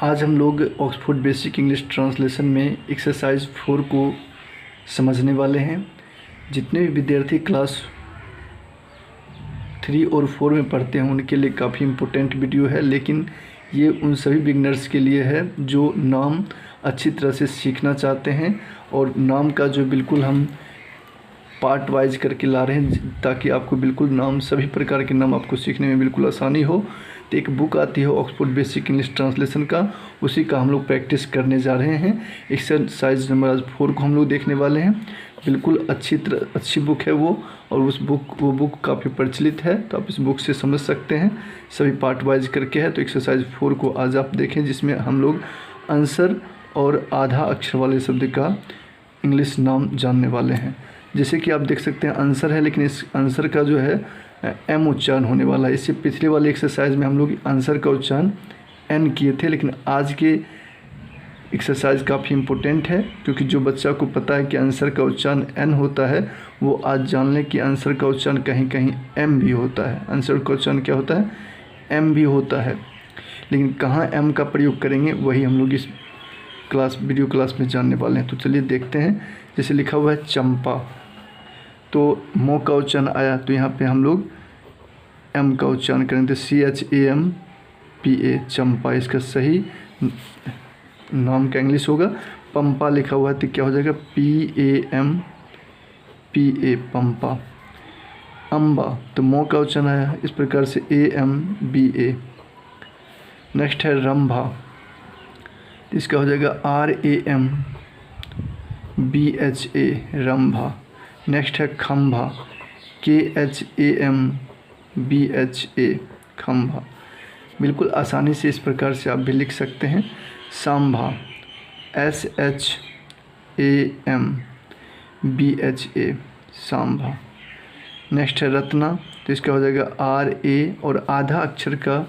आज हम लोग ऑक्सफोर्ड बेसिक इंग्लिश ट्रांसलेशन में एक्सरसाइज 4 को समझने वाले हैं। जितने भी विद्यार्थी क्लास 3 और 4 में पढ़ते हैं उनके लिए काफ़ी इम्पोर्टेंट वीडियो है, लेकिन ये उन सभी बिगनर्स के लिए है जो नाम अच्छी तरह से सीखना चाहते हैं और नाम का जो बिल्कुल हम पार्ट वाइज करके ला रहे हैं ताकि आपको बिल्कुल नाम सभी प्रकार के नाम आपको सीखने में बिल्कुल आसानी हो। तो एक बुक आती है ऑक्सफोर्ड बेसिक इंग्लिश ट्रांसलेशन का, उसी का हम लोग प्रैक्टिस करने जा रहे हैं। एक्सरसाइज नंबर आज 4 को हम लोग देखने वाले हैं। बिल्कुल अच्छी बुक है वो, और वो बुक काफ़ी प्रचलित है, तो आप इस बुक से समझ सकते हैं। सभी पार्ट वाइज करके है। तो एक्सरसाइज 4 को आज आप देखें, जिसमें हम लोग आंसर और आधा अक्षर वाले शब्द का इंग्लिश नाम जानने वाले हैं। जैसे कि आप देख सकते हैं आंसर है, लेकिन इस आंसर का जो है एम उच्चारण होने वाला है। इससे पिछले वाले एक्सरसाइज में हम लोग आंसर का उच्चारण एन किए थे, लेकिन आज के एक्सरसाइज काफ़ी इम्पोर्टेंट है, क्योंकि जो बच्चा को पता है कि आंसर का उच्चारण एन होता है वो आज जान लें कि आंसर का उच्चारण कहीं कहीं एम भी होता है। आंसर का उच्चारण क्या होता है? एम भी होता है, लेकिन कहाँ एम का प्रयोग करेंगे वही हम लोग इस वीडियो क्लास में जानने वाले हैं। तो चलिए देखते हैं। जैसे लिखा हुआ है चंपा, तो मो का उच्चारण आया, तो यहाँ पे हम लोग एम का उच्चारण करेंगे, CHAMPA चंपा इसका सही नाम का इंग्लिश होगा। पंपा लिखा हुआ है तो क्या हो जाएगा? PAMPA पंपा। अम्बा, तो मो का उच्चारण आया इस प्रकार से AMBA। नेक्स्ट है रंभा, इसका हो जाएगा RAMBHA रंभा। नेक्स्ट है खंभा, KHAMBHA खंभा। बिल्कुल आसानी से इस प्रकार से आप भी लिख सकते हैं। सांभा, SHAMBHA सांभा। नेक्स्ट है रत्ना, तो इसका हो जाएगा RA, और आधा अक्षर का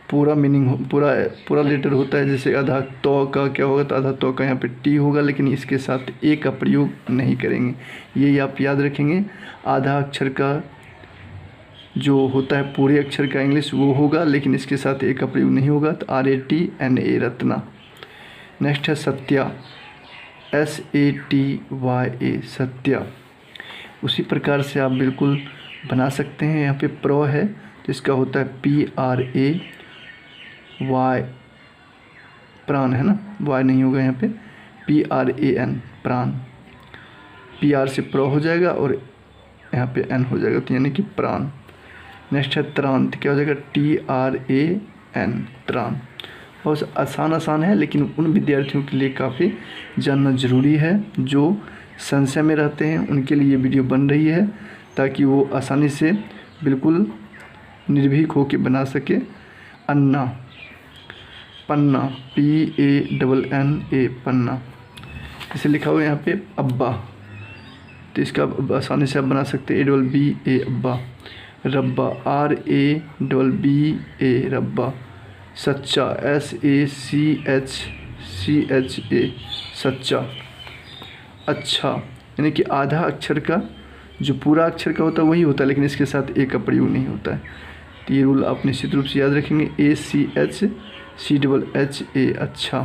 पूरा मीनिंग पूरा लेटर होता है। जैसे आधा तो का क्या होगा, तो आधा तो का यहाँ पे टी होगा, लेकिन इसके साथ ए का प्रयोग नहीं करेंगे, ये आप याद रखेंगे। आधा अक्षर का जो होता है पूरे अक्षर का इंग्लिश वो होगा, लेकिन इसके साथ ए का प्रयोग नहीं होगा, तो RATNA रत्ना। नेक्स्ट है सत्या, SATYA सत्या। उसी प्रकार से आप बिल्कुल बना सकते हैं। यहाँ पे प्रो है तो इसका होता है PRAY प्राण है ना, वाई नहीं होगा यहाँ पे, PRAN प्राण। PR से प्रो हो जाएगा और यहाँ पे N हो जाएगा, तो यानी कि प्राण। नेक्स्ट है त्राण, तो क्या हो जाएगा? TRAN त्राण। बहुत आसान है, लेकिन उन विद्यार्थियों के लिए काफ़ी जानना ज़रूरी है जो संशय में रहते हैं। उनके लिए ये वीडियो बन रही है ताकि वो आसानी से बिल्कुल निर्भीक होकर बना सके। अन्ना, पन्ना, PANNA पन्ना। इसे लिखा हुआ है यहाँ पे अब्बा, तो इसका आसानी से आप बना सकते हैं ABBA अब्बा। रब्बा, RABBA रब्बा। सच्चा, SACHCHA सच्चा। अच्छा, यानी कि आधा अक्षर का जो पूरा अक्षर का होता है वही होता है, लेकिन इसके साथ ए का प्रयोग नहीं होता है। तो ये रूल आप निश्चित रूप से याद रखेंगे, ACHCHA अच्छा।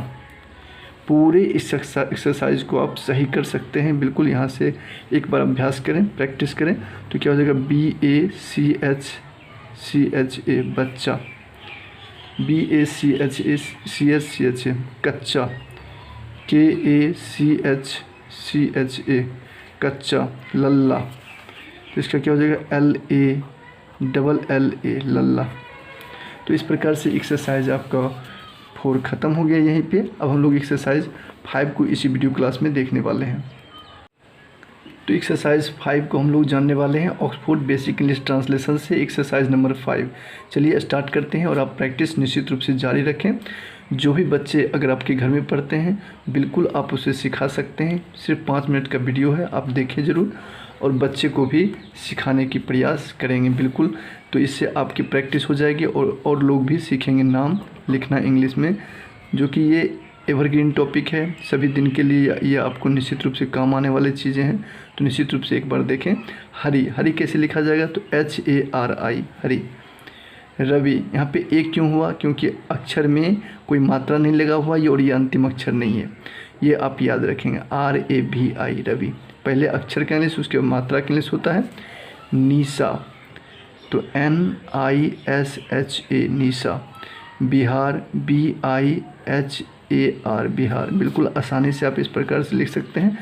पूरे इस एक्सरसाइज को आप सही कर सकते हैं। बिल्कुल यहाँ से एक बार अभ्यास करें, प्रैक्टिस करें, तो क्या हो जाएगा? BACHCHA बच्चा, BACHCHA कच्चा, KACHCHA कच्चा। लल्ला, तो इसका क्या हो जाएगा? LALLA लल्ला। तो इस प्रकार से एक्सरसाइज आपका 4 ख़त्म हो गया यहीं पे। अब हम लोग एक्सरसाइज 5 को इसी वीडियो क्लास में देखने वाले हैं। तो एक्सरसाइज 5 को हम लोग जानने वाले हैं ऑक्सफोर्ड बेसिक इंग्लिश ट्रांसलेशन से, एक्सरसाइज नंबर 5। चलिए स्टार्ट करते हैं, और आप प्रैक्टिस निश्चित रूप से जारी रखें। जो भी बच्चे अगर आपके घर में पढ़ते हैं बिल्कुल आप उसे सिखा सकते हैं। सिर्फ 5 मिनट का वीडियो है, आप देखें ज़रूर, और बच्चे को भी सिखाने की प्रयास करेंगे बिल्कुल। तो इससे आपकी प्रैक्टिस हो जाएगी और लोग भी सीखेंगे नाम लिखना इंग्लिश में, जो कि ये एवरग्रीन टॉपिक है सभी दिन के लिए। ये आपको निश्चित रूप से काम आने वाली चीज़ें हैं, तो निश्चित रूप से एक बार देखें। हरी, हरी कैसे लिखा जाएगा? तो HARI हरी। रवि। यहाँ पे ए क्यों हुआ? क्योंकि अक्षर में कोई मात्रा नहीं लगा हुआ ये, और ये अंतिम अक्षर नहीं है, ये आप याद रखेंगे। RAVI रवि, पहले अक्षर का इंग्लिश उसके बाद मात्रा का इंग्लिश होता है। निशा तो NISHA निशा। बिहार BIHAR बिहार। बिल्कुल आसानी से आप इस प्रकार से लिख सकते हैं,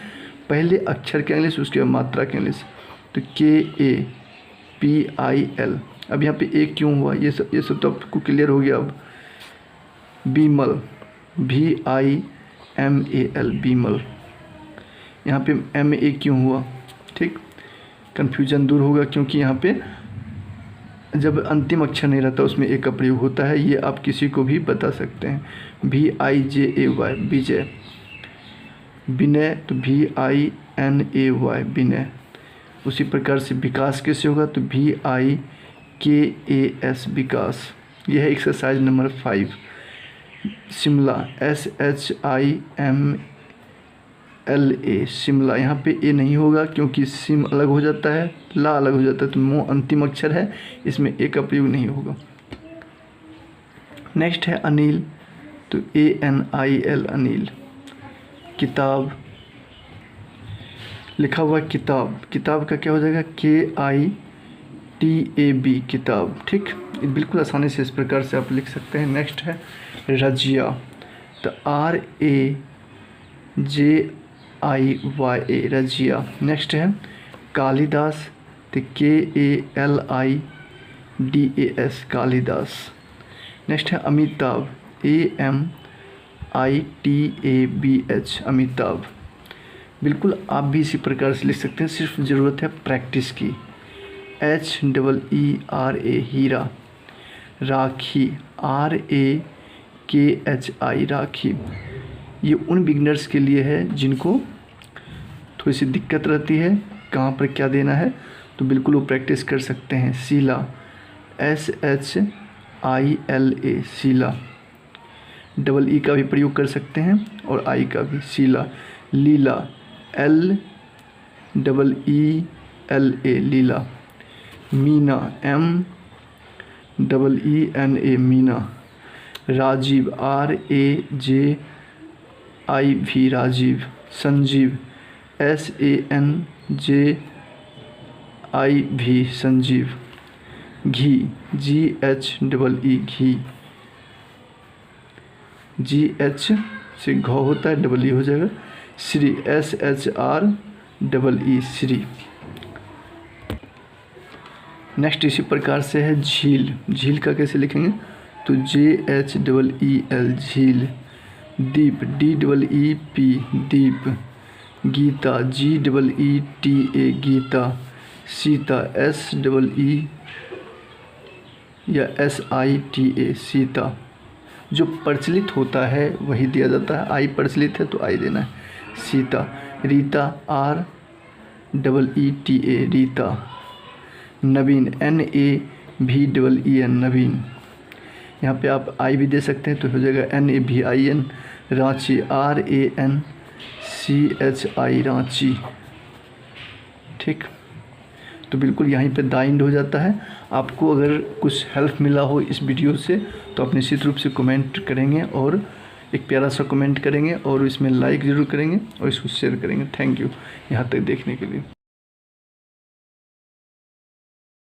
पहले अक्षर का इंग्लिश उसके बाद मात्रा का इंग्लिश। तो KAPIL। अब यहाँ पे ए क्यों हुआ ये सब तो आपको क्लियर हो गया। अब बीमल VIMAL बीमल, यहाँ पे MA क्यों हुआ? ठीक, कन्फ्यूजन दूर होगा, क्योंकि यहाँ पे जब अंतिम अक्षर नहीं रहता उसमें ए का प्रयोग होता है, ये आप किसी को भी बता सकते हैं। VIJAY विजय। विनय तो VINAY विनय। उसी प्रकार से विकास कैसे होगा? तो VIKAS विकास। यह है exercise number 5। Shimla SHIMLA Shimla. यहाँ पे ए नहीं होगा क्योंकि सिम अलग हो जाता है, ला अलग हो जाता है, तो मो अंतिम अक्षर है, इसमें ए का प्रयोग नहीं होगा। नेक्स्ट है अनिल, तो ANIL अनिल। किताब लिखा हुआ किताब, किताब का क्या हो जाएगा? KITAB किताब। ठीक, बिल्कुल आसानी से इस प्रकार से आप लिख सकते हैं। नेक्स्ट है रजिया, तो RAJIYA रजिया। नेक्स्ट है कालिदास, तो KALIDAS कालिदास। नेक्स्ट है अमिताभ, AMITABH अमिताभ। बिल्कुल आप भी इसी प्रकार से लिख सकते हैं, सिर्फ ज़रूरत है प्रैक्टिस की। HEERA हीरा। राखी RAKHI राखी। ये उन बिगनर्स के लिए है जिनको थोड़ी सी दिक्कत रहती है कहाँ पर क्या देना है, तो बिल्कुल वो प्रैक्टिस कर सकते हैं। शीला SHILA शीला। EE का भी प्रयोग कर सकते हैं और आई का भी। शीला। लीला LEELA लीला। Meena MEENA Meena. Rajiv RAJIV Rajiv. Sanjeev SANJIV Sanjeev. घी GHEE घी। GH से घ होता है, EE हो जाएगा। श्री SHREE श्री। नेक्स्ट इसी प्रकार से है झील। झील का कैसे लिखेंगे? तो JHEEL झील। दीप DEEP दीप। गीता GEETA गीता। सीता SEETA सीता। जो प्रचलित होता है वही दिया जाता है, आई प्रचलित है तो आई देना है। सीता। रीता REETA रीता। नवीन NAVEEN नवीन। यहाँ पे आप आई भी दे सकते हैं तो हो जाएगा NAVIN। रांची RANCHI रांची। ठीक, तो बिल्कुल यहीं पे द एंड हो जाता है। आपको अगर कुछ हेल्प मिला हो इस वीडियो से तो आप निश्चित रूप से कमेंट करेंगे और एक प्यारा सा कमेंट करेंगे और इसमें लाइक ज़रूर करेंगे और इसको शेयर करेंगे। थैंक यू यहाँ तक देखने के लिए।